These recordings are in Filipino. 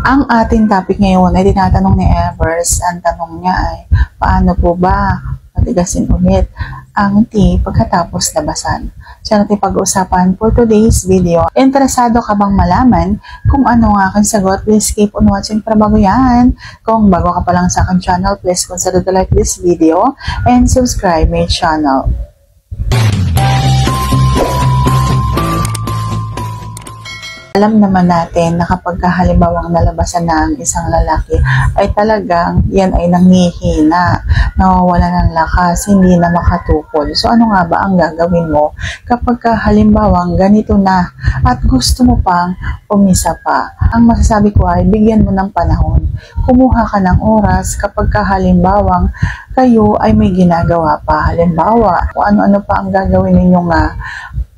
Ang ating topic ngayon ay tinatanong ni Evers. Ang tanong niya ay, paano po ba matigasin ulit ang tea pagkatapos labasan? Siya natin pag-uusapan for today's video. Interesado ka bang malaman kung ano ang aking sagot? Please keep on watching para bago yan. Kung bago ka pa lang sa aking channel, please consider to like this video and subscribe my channel. Alam naman natin na kapag halimbawang nalabasan na ang isang lalaki ay talagang yan ay nanghihina, nawawala ng lakas, hindi na makatukod. So ano nga ba ang gagawin mo kapag halimbawang ganito na at gusto mo pang umisa pa? Ang masasabi ko ay bigyan mo ng panahon. Kumuha ka ng oras kapag halimbawang kayo ay may ginagawa pa. Halimbawa, kung ano-ano pa ang gagawin ninyong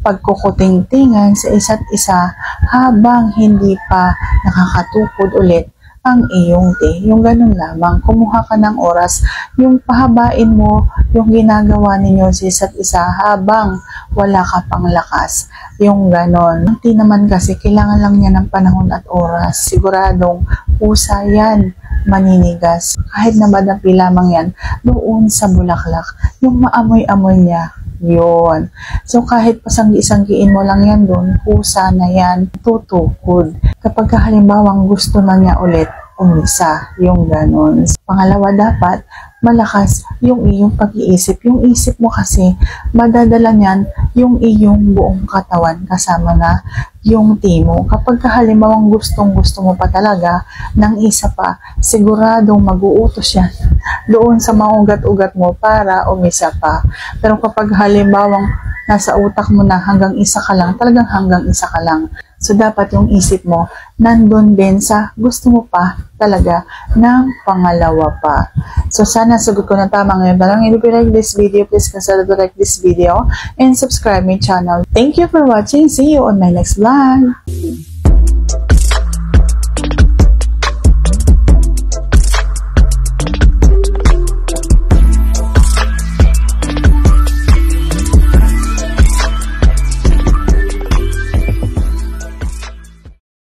pagkukuting-tingan sa isa't isa habang hindi pa nakakatukod ulit ang iyong tea. Yung ganun lamang, kumuha ka ng oras, yung pahabain mo yung ginagawa ninyo sa isa't isa habang wala ka pang lakas. Yung ganon. Ang tea naman kasi, kailangan lang niya ng panahon at oras. Siguradong pusa yan, maninigas. Kahit na madapi lamang yan, doon sa bulaklak, yung maamoy-amoy niya, yun. So, kahit pasanggi-sanggiin mo lang yan doon, kusa na yan, tutukod. Kapag halimbawang gusto na niya ulit, umisa, yung ganon. Pangalawa, dapat malakas yung iyong pag-iisip. Yung isip mo kasi, madadala niyan yung iyong buong katawan kasama na yung tea mo. Kapag halimbawang gustong-gusto mo pa talaga ng isa pa, siguradong mag-uutos yan doon sa mga ugat-ugat mo para umisa pa. Pero kapag halimbawang nasa utak mo na hanggang isa ka lang, talagang hanggang isa ka lang. So, dapat yung isip mo nandun din sa gusto mo pa talaga ng pangalawa pa. So, sana sagot ko na tama ngayon. If you like this video, please consider to like this video and subscribe my channel. Thank you for watching. See you on my next vlog.